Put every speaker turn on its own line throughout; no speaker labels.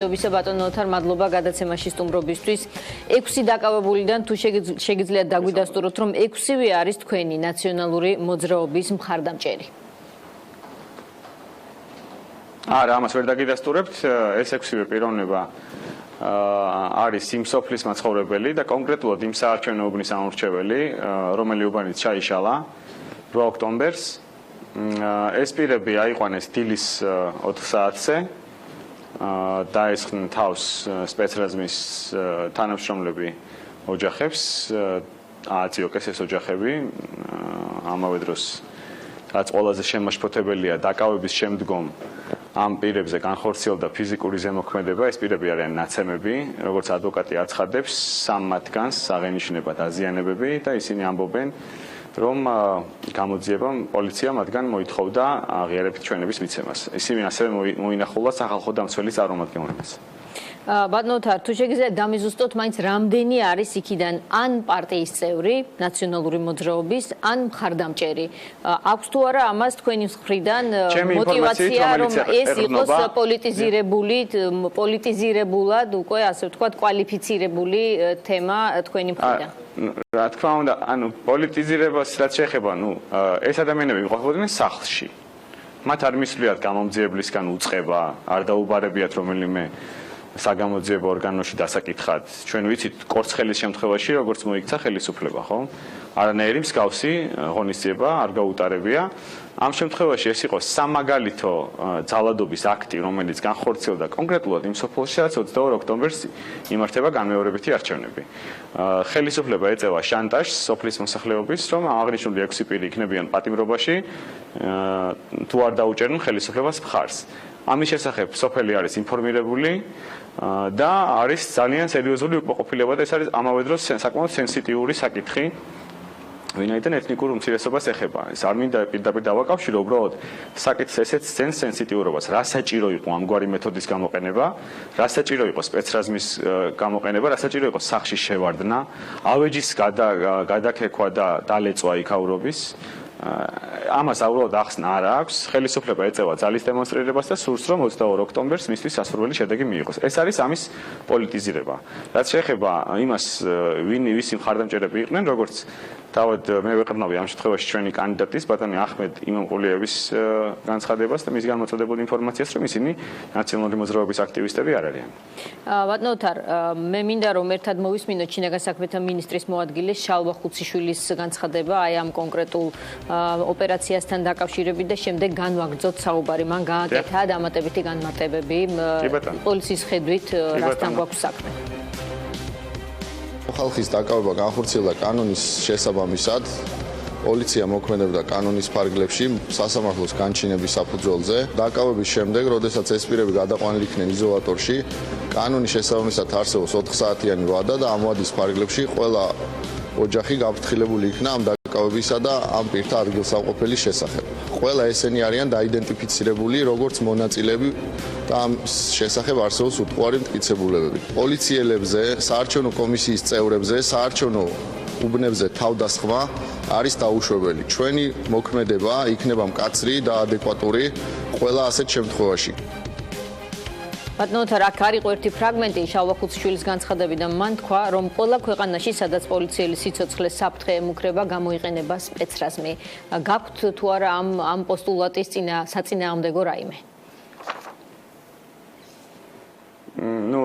ბატონო ოთარ, მადლობა გადაცემაში სტუმრობისთვის. 6 დაკავებულიდან თუ შეგიძლიათ დაგვიდასტუროთ, რომ 6-ვე არის თქვენი ნაციონალური მოძრაობის მხარდამჭერი.
არა, ამას ვერ დაგიდასტურებთ. ეს 6-ვე პიროვნება არის იმ სოფლის მაცხოვრებელი და კონკრეტულად იმ საარჩევნო უბნის ამორჩეველი, რომელი უბანიც ჩაიშალა 8 ოქტომბერს. ეს პირები აიყვანეს დილის 4 საათზე. დაესხნენ თავს სპეცრაზმის თანამშრომლები ოჯახებს, ააწიოკეს ეს ოჯახები, ამავე დროს რაც ყველაზე შემაშფოთებელია დაკავების შემდგომ ამ პირებზე განხორციელდა ფიზიკური ზემოქმედება, ეს პირები არიან ნაცემები, როგორც ადვოკატი აცხადებს, 3 მათგანს აღენიშნება დაზიანებები და ისინი ამბობენ, რომ გამოძიებამ პოლიცია მათგან მოითხოვდა აღიარებით ჩვენების მიცემას. ისინი ასევე მოინახულა სახალხო დამცველის წარმომადგენლებს.
ბატონო ოთარ, თუ შეგიძლიათ დამიზუსტოთ, მაინც რამდენი არის იქიდან ან პარტიის წევრი, ნაციონალური მოძრაობის, ან მხარდამჭერი. აქვს თუ არა ამას თქვენი მხრიდან мотивация, რომ ეს იყოს პოლიტიზირებულად, უკვე ასე ვთქვათ, კვალიფიცირებული თემა თქვენი მხრიდან?
რა თქმა უნდა, პოლიტიზირებას რაც შეეხება, ეს ადამიანები იყვნენ სახლში. მათ არ მისვლიათ გამომძიებლისგან უწყება, არ დაუბარებიათ რომელიმე საგამოძიებო ორგანოში დასაკითხად. ჩვენ ვიცით კორცხელის შემთხვევაში როგორც მოიქცა ხელისუფლება, ხო? არანაირი მსგავსი ღონისძიება არ გაუტარებია. ამ შემთხვევაში ეს იყო სამაგალითო ძალადობის აქტი, რომელიც განხორციელდა კონკრეტულად იმ სოფელში, რაც 22 ოქტომბერს იმართება განმეორებითი არჩევნები. ხელისუფლება ეწევა შანტაჟს სოფლის მოსახლეობის, რომ აღნიშნული 6 პირი იქნებიან პატიმრობაში, თუ არ დაუჭერენ ხელისუფლებას მხარს. ამის შესახებ სოფელი არის ინფორმირებული და არის ძალიან სერიოზული უკმაყოფილება და ეს არის ამავე დროს საკმაოდ სენსიტიური საკითხი. ვინაიდან ეთნიკურ უმცირესობას ეხება. ეს არ მინდა პირდაპირ დავაკავშირო, უბრალოდ საკითხს ესეც ძენ სენსიტიურობას. რა საჭირო იყო ამგვარი მეთოდის გამოყენება, რა საჭირო იყო სპეცრაზმის გამოყენება, რა საჭირო იყო სახში შევარდნა, ავეჯის გადაქეკვა და დალეწვა იქაურობის. ამას უბრალოდ ახსნა არ აქვს. ხელისუფლება ეწევა ძალის დემონსტრირებას და სურს, რომ 22 ოქტომბერს მისთვის სასურველი შედეგი მიიღოს. ეს არის ამის პოლიტიზირება. რაც შეეხება იმას, ვისი მხარდამჭერები იყვნენ, როგორც თავად მე ვეყრდნობი ამ შემთხვევაში ჩვენი კანდიდატის ბატონი ახმედ იმამყულიევის განცხადებას და მისგან მოწოდებულ ინფორმაციას, რომ ისინი ნაციონალური მოძრაობის აქტივისტები არ არიან.
ბატონო ოთარ, მე მინდა რომ ერთად მოვისმინოთ შინაგან საქმეთა მინისტრის მოადგილე შალვა ხუციშვილის განცხადება აი ამ კონკრეტულ ოპერაციასთან დაკავშირებით და შემდეგ განვაგრძოთ საუბარი. მან გააკეთა დამატებითი განმარტებები პოლიციის ხედვით, რასთან გვაქვს საქმე.
ხალხის დაკავება განხორციელდა კანონის შესაბამისად. პოლიცია მოქმედებდა კანონის ფარგლებში სასამართლოს განჩინების საფუძველზე. დაკავების შემდეგ, როდესაც ეს პირები გადაყვანილ იქნენ იზოლატორში, კანონის შესაბამისად არსებობს 4 საათიანი ვადა და ამ ვადის ფარგლებში ყველა ოჯახი გაფრთხილებული იქნა ამ დაკავებისა და ამ პირთა ადგილსამყოფელის შესახებ. ყველა ესენი არიან დაიდენტიფიცირებული როგორც მონაწილეები და ამ შესახებ არსებობს უტყუარი მტკიცებულებები. პოლიციელებზე, საარჩევნო კომისიის წევრებზე, საარჩევნო უბნებზე თავდასხმა არის დაუშვებელი. ჩვენი მოქმედება იქნება მკაცრი და ადეკვატური ყველა ასეთ შემთხვევაში.
ბატონო ოთარ, აქ არის ერთი ფრაგმენტი შალვა ხუციშვილის განცხადებიდან. მან თქვა, რომ ყველა ქვეყანაში, სადაც პოლიციელის სიცოცხლეს საფრთხე ემუქრება, გამოიყენება სპეცრაზმი. გაქვთ თუ არა ამ პოსტულატის საწინააღმდეგო რაიმე?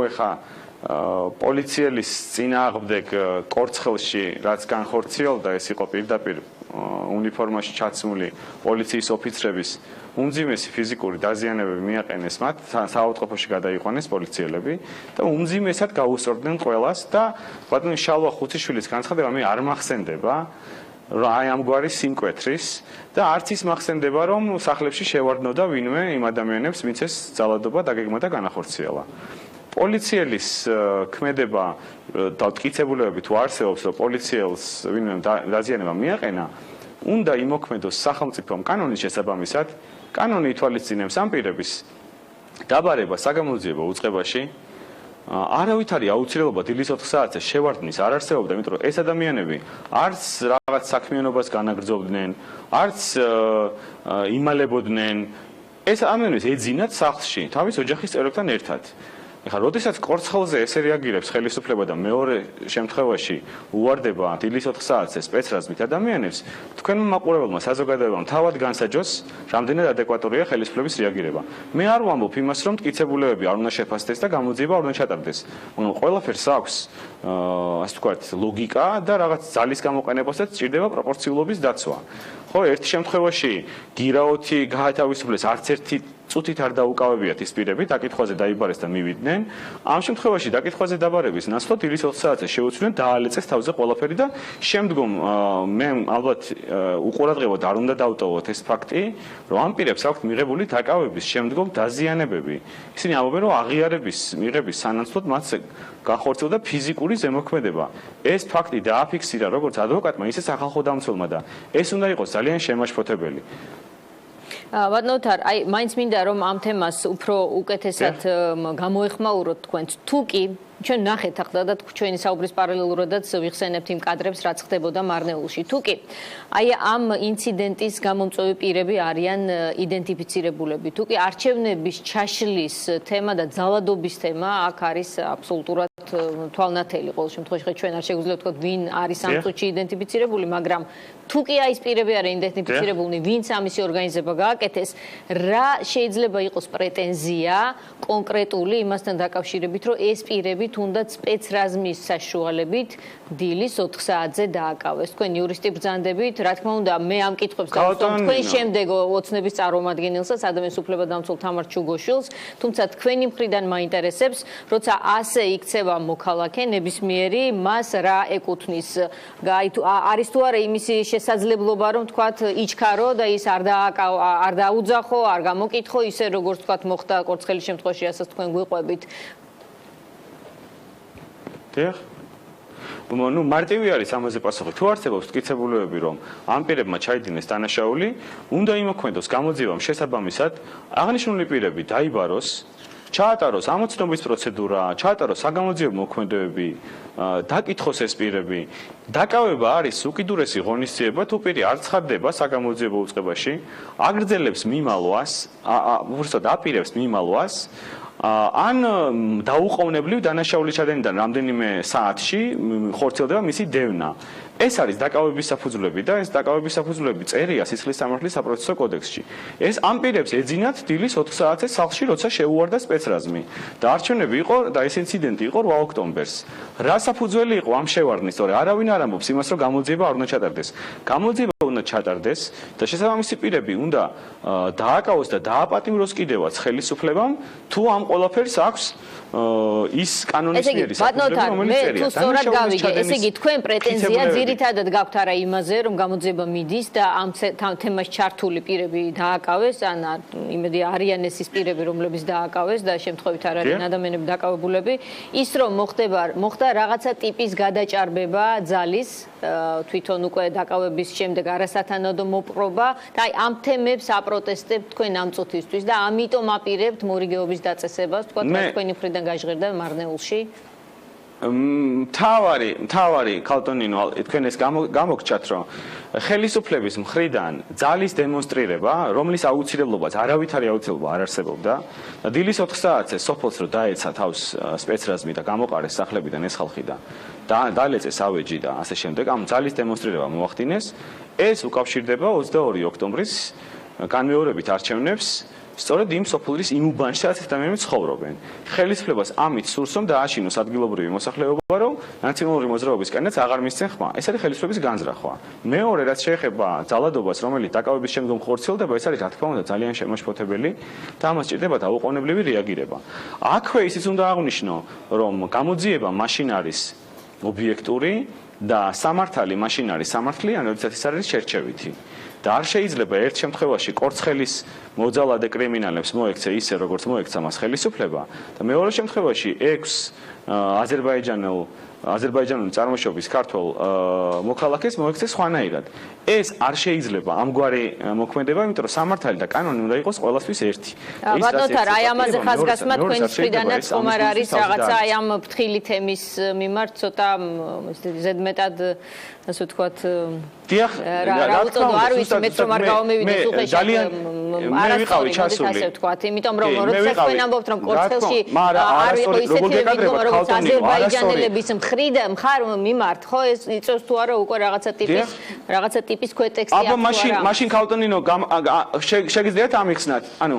ეხა პოლიციელის წინააღმდეგ კორცხელში რაც განხორციელდა, ეს იყო პირდაპირ უნიფორმაში ჩაცმული პოლიციის ოფიცრების უმძიმესი ფიზიკური დაზიანებები მიაყენეს მათ, საავადმყოფოში გადაიყვანეს პოლიციელები და უმძიმესად გაუსწორდნენ ყველას და ბატონი შალვა ხუციშვილის განცხადება მე არ მახსენდება აი ამგვარი სიმკვეთრის და არც ის მახსენდება, რომ სახლებში შევარდნოდა ვინმე იმ ადამიანებს, ვინც ეს ძალადობა დაგეგმა და განახორციელა. პოლიციელის ქმედება და მტკიცებულებები თუ არსებობს, რომ პოლიციელს ვინმე დაზიანება მიაყენა, უნდა იმოქმედოს სახელმწიფომ კანონის შესაბამისად. კანონი ითვალისწინებს ამ პირების დაბარება საგამოძიებო უწყებაში. არავით არის აუცილებლობა დილის 4 საათზე შევარდნის არ არსებობდა, იმიტომ რომ ეს ადამიანები არც რაღაც საქმიანობას განაგრძობდნენ, არც იმალებოდნენ, ეს ამენებს ეძინათ სახლში თავის ოჯახის წევრებთან ერთად. ეხლა როდესაც კორცხელზე ესე რეაგირებს ხელისუფლება და მეორე შემთხვევაში უვარდება დილის 4 საათზე სპეცრაზმით ადამიანებს, თქვენმა მაყურებელმა საზოგადოებამ თავად განსაჯოს, რამდენად ადეკვატურია ხელისუფლების რეაგირება. მე არ ვამბობ იმას, რომ მტკიცებულებები არ უნდა შეფასდეს და გამოძიება არ უნდა ჩატარდეს. მაგრამ ყველაფერს აქვს ასე ვთქვათ, ლოგიკა და რაღაც ძალის გამოყენებასაც სჭირდება პროპორციულობის დაცვა. ხო, ერთ შემთხვევაში გირაოთი გაათავისუფლეს, არც ერთი წუთით არ დაუკავებიათ ის პირები, დაკითხვაზე დაიბარეს და მივიდნენ. ამ შემთხვევაში დაკითხვაზე დაბარების ნაცვლად დილის 20 საათზე შეუცვლენ დაალეწეს თავზე ყველაფერი და შემდგომ მე ალბათ უყურადღებოდ არ უნდა დავტოვოთ ეს ფაქტი, რომ ამ პირებს აქვთ მიღებული დაკავების შემდგომ დაზიანებები. ისინი ამბობენ, რომ აღიარების მიღების სანაცვლოდ მათ განხორციელდა ფიზიკური ზემოქმედება. ეს ფაქტი დააფიქსირა როგორც ადვოკატმა, ისე სახალხო დამცველმა და ეს უნდა იყოს ძალიან შემაშფოთებელი.
ბატონო თარ, აი მაინც მინდა რომ ამ თემას უფრო უკეთესად გამოეხმაუროთ თქვენც. თუ კი ჩვენ ნახეთ ახლა და ჩვენი საუბრის პარალელურადაც ვიხსენებთ იმ კადრებს, რაც ხდებოდა მარნეულში. თუ კი აი ამ ინციდენტის გამომწვევი პირები არიან იდენტიფიცირებულები. თუ კი არჩევნების ჩაშლის თემა და ძალადობის თემა აქ არის აბსოლუტურად თვალნათელი. ყოველ შემთხვევაში ჩვენ არ შეგვიძლია ვთქვათ, ვინ არის ამ წუთში იდენტიფიცირებული, მაგრამ თუ კი აი ეს პირები არიან იდენტიფიცირებულნი, ვინც ამისი ორგანიზება გააკეთეს, რა შეიძლება იყოს პრეტენზია კონკრეტული იმასთან დაკავშირებით, რომ ეს პირები თუნდაც სპეცრაზმის საშუალებით დილის 4 საათზე დააკავეს. თქვენ იურისტი ბრძანდებით, რა თქმა უნდა, მე ამ კითხვებს დავუსვამ თქვენ შემდეგ ოცნების წარმომადგენელსაც, ადამიანის უფლებათა დამცველ თამარ ჩუგოშვილს, თუმცა თქვენი მხრიდან მაინტერესებს, როცა ასე იქცევა მოქალაქე ნებისმიერი, მას რა ეკუთვნის? არის თუ არა იმისი შესაძლებლობა, რომ თქვათ, იჩქარო და ის არ დაუძახო, არ გამოკითხო, ისე როგორც თქვათ მოხდა კორცხელის შემთხვევაში, ასაც თქვენ გვიყვებით.
დიახ. ნუ მარტივი არის ამაზე პასუხი. თუ არსებობს მტკიცებულებები, რომ ამ პირებმა ჩაიდინეს დანაშაული, უნდა იმოქმედოს გამოძიებამ შესაბამისად, აღნიშნული პირები დაიბაროს, ჩაატაროს ამოცნობის პროცედურა, ჩაატაროს საგამოძიებო მოქმედებები, დაკითხოს ეს პირები. დაკავება არის უკიდურესი ღონისძიება, თუ პირი არ ცხადდება საგამოძიებო უწყებაში, აგრძელებს მიმალვას, უბრალოდ აპირებს მიმალვას, ან დაუყოვნებლივ დანაშაულის ჩადენიდან რამდენიმე საათში ხორციელდება მისი დევნა. ეს არის დაკავების საფუძვლები და ეს დაკავების საფუძვლები წერია სისხლის სამართლის საპროცესო კოდექსში. ეს ამ პირებს ეძინათ დილის 4 საათზე სახლში, როცა შეუვარდა სპეცრაზმი. და არჩევნები იყო და ეს ინციდენტი იყო 8 ოქტომბერს. რა საფუძველი იყო ამ შევარდნის? თორე არავინ არ ამბობს იმას, რომ გამოძიება არ უნდა ჩატარდეს. გამოძიება უნდა ჩატარდეს და შესაბამისი პირები უნდა დააკავოს და დააპატიმროს კიდევაც ხელისუფლებამ, თუ ამ ყველაფერს აქვს ის კანონისმიერი
საფუძვლები, რომელიც წერია. მე თუ სწორად გავიგე, ესე იგი თქვენ პრეტენზია ძირითადად გაქვთ არა იმაზე, რომ გამოძიება მიდის და ამ თემას ჩართული პირები დააკავეს, ან იმედი არიან ეს ის პირები, რომლებიც დააკავეს და შემთხვევით არ არიან ადამიანები დაკავებულები, ის რომ მოხდა რაღაცა ტიპის გადაჭარბება ძალის თვითონ უკვე დაკავების შემდეგ არასათანადო მოპყრობა და აი ამ თემებს აპროტესტებთ თქვენ ამ წუთისთვის და ამიტომ აპირებთ მორიგეობის დაწესებას, თქვა თქვენი მხრიდან გაჟღერდა მარნეულში.
თავარი ქალტონინო, თქვენ ეს გამოგჩათ, რომ ხელისუფლების მხრიდან ძალის დემონსტრირება, რომლის აუცილებლობაც არავითარი აუცილებლობა არ არსებობდა და დილის 4 საათზე სოფელს რო დაეცა თავს სპეცრაზმი და გამოყარეს სახლებიდან ეს ხალხი და დალეწეს ავეჯი და ასე შემდეგ, ამ ძალის დემონსტრირება მოახდინეს, ეს უკავშირდება 22 ოქტომბრის განმეორებით არჩევნებს სწორედ იმ სოფლის იმ უბანში, სადაც ადამიანები ცხოვრობენ. ხელისუფლებას ამით სურს, რომ დააშინოს ადგილობრივი მოსახლეობა, რომ ნაციონალური მოძრაობისკენაც აღარ მისცენ ხმა. ეს არის ხელისუფლების განზრახვა. მეორე, რაც შეეხება ძალადობას, რომელიც დაკავების შემდგომ ხორციელდება, ეს არის რა თქმა უნდა ძალიან შემაშფოთებელი და ამას სჭირდება დაუყოვნებლივი რეაგირება. აქვე ისიც უნდა აღვნიშნო, რომ გამოძიება მაშინ არის ობიექტური და სამართალი მაშინ არის სამართლიანი, როდესაც ის არის შერჩევითი. და არ შეიძლება ერთ შემთხვევაში კორცხელის მოძალადე კრიმინალებს მოექცე ისე, როგორც მოექცა მას ხელისუფლება და მეორე შემთხვევაში 6 აზერბაიჯანელ აზერბაიჯანული წარმოშობის ქართველ მოქალაქეს მოექცეს სხვანაირად. ეს არ შეიძლება ამგვარი მოქმედება, იმიტომ რომ სამართალი და კანონი უნდა იყოს ყველასთვის ერთი.
ბატონო თარ, აი ამაზე ხაზგასმა თქვენი მხრიდანაც ხომ არ არის რაღაცა აი ამ ფრთხილი თემის მიმართ ცოტა ზედმეტად ასე ვთქვათ
დიახ,
რა უწოდო არ ვიცი მეც რომ არ გავამევიდე უხეშად არასწორი ასე ვთქვათ, იმიტომ რომ როდესაც თქვენ ამბობთ რომ კორცხელში არ იყო ისეთი მდგომა როგორც აზერბაიჯანელების მხარ მიმართ, ხო ეს იწევს თუ არა უკვე რაღაცა ტიპის ქვეტექსტი აქვს.
აბა მაშინ ქალტონინო შეგიძლიათ ამიხსნათ. ანუ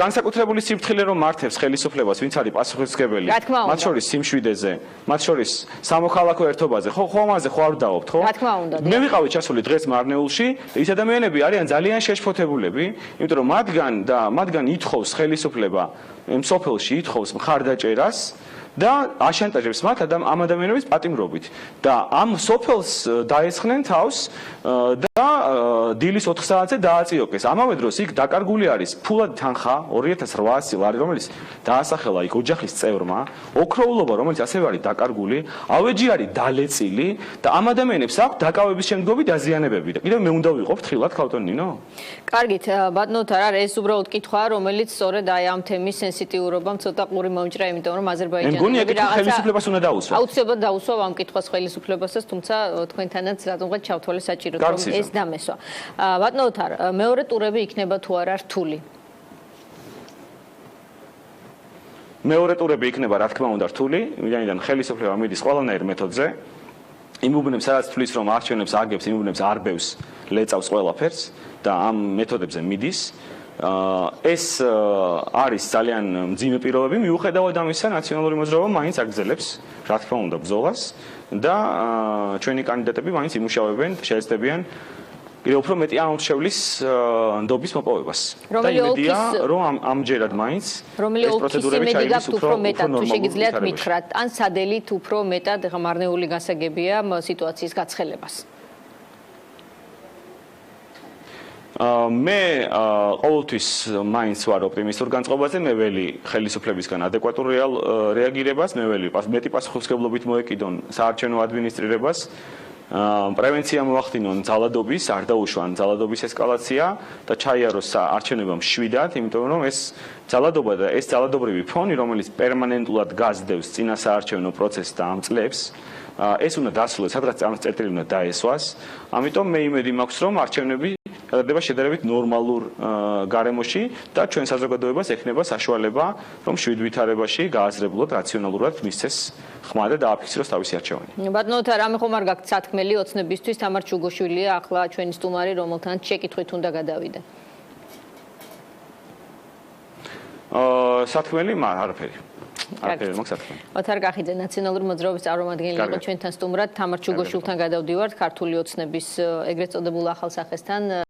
განსაკუთრებული სიფრთხილე რომ მართებს ხელისუფლებას, ვინც არის პასუხისმგებელი, მათ შორის სიმშვიდეზე, მათ შორის სამოქალაქო ერთობაზე, ხო ამაზე ხო არ ვდაობთ, ხო?
რა თქმა უნდა.
მე ვიყავი ჩასული დღეს მარნეულში და ის ადამიანები არიან ძალიან შეშფოთებულები, იმიტომ რომ მათგან ითხოვს ხელისუფლება მსოფელში ითხოვს მხარდაჭერას და აშანტაჟებს მათ ამ ადამიანების პატიმრობით და ამ სოფელს დაესხნენ თავს და დილის 4 საათზე დააწიოკეს. ამავე დროს იქ დაკარგული არის ფულად თანხა 2800 ლარი, რომელიც დაასახელა იქ ოჯახის წევრმა, ოქროულობა, რომელიც ასევე არის დაკარგული, ავეჯი არის დალეწილი და ამ ადამიანებს აქვს დაკავების შემდგომი დაზიანებები. და კიდევ მე უნდა ვიყო ფრთხილად ქალტონინო?
კარგით, ბატონო თარ, ეს უბრალოდ კითხვაა, რომელიც სწორედ აი ამ თემის სენსიტიურობამ ცოტა ყური მომჭრა, იმიტომ რომ აზერბაიჯანი
ხელისუფლებას უნდა დაუსვა.
აუცილებლად დაუსვა ამ კითხვას ხელისუფლებასაც, თუმცა თქვენთანაც რატომღაც ჩავთვალე საჭიროდ რომ ეს დამესვა. ბატონო თარ, მეორე ტურები იქნება თუ არა რთული?
მეორე ტურები იქნება რა თქმა უნდა რთული, ვინაიდან ხელისუფლება მიდის ყველანაირ მეთოდზე. იმ უბნებს სადაც თulis რომ არჩევნებს აგებს, იმ უბნებს არბევს, ლეწავს ყველაფერს და ამ მეთოდებზე მიდის. ეს არის ძალიან მძიმე პირობები, მიუხედავად ამისა, ნაციონალური მოძრაობა მაინც აგრძელებს, რა თქმა უნდა, ბრძოლას და ჩვენი კანდიდატები მაინც იმუშავებენ, შეეცდებიან კიდევ უფრო მეტი ამომრჩევლის ნდობის მოპოვებას. და იმედია, რომ ამჯერად მაინც ეს პროცედურები ჩაიდეს უფრო ნორმალურ
შეგიძლიათ მითხრათ, ან სადელით უფრო მეტად ეხა მარნეული გასაგებია სიტუაციის გაცხელებას.
მე ყოველთვის მაინც ვარ ოპტიმისტურ განწყობაზე, მე ველი ხელისუფლებისგან ადეკვატურ რეაგირებას, მე ველი მეტი პასუხისმგებლობით მოეკიდონ საარჩევნო ადმინისტრირებას, პრევენცია მოახდინონ ძალადობის, არ დაუშვან ძალადობის ესკალაცია და ჩაიაროს არჩევნებმა მშვიდად, იმიტომ რომ ეს ძალადობა და ეს ძალადობრივი ფონი, რომელიც პერმანენტულად გაზრდებს წინა საარჩევნო პროცესს და ამწლებს, ეს უნდა დასრულდეს, სადღაც წამწერი უნდა დაესვას. ამიტომ მე იმედი მაქვს, რომ არჩევნები გადადება შედარებით ნორმალურ გარემოში და ჩვენ საზოგადოებას ექნება საშუალება, რომ შვიდვითარებაში გააზრებულად, რაციონალურად მისცეს ხმა და დააფიქსიროს თავისი არჩევანი.
ბატონო თარ, რამე ხომ არ გაქვთ სათქმელი ოცნებისთვის, თამარ ჩუგოშვილია ახლა ჩვენი სტუმარი, რომელთანაც შეკითხვით უნდა გადავიდე.
სათქმელი არაფერი. არაფერი მაქვს სათქმელი.
ოთარ კახიძე, ნაციონალური მოძრაობის წარმომადგენელი იყო ჩვენთან სტუმრად, თამარ ჩუგოშვილთან გადავდივართ ქართული ოცნების ეგრეთ წოდებულ ახალ სახესთან.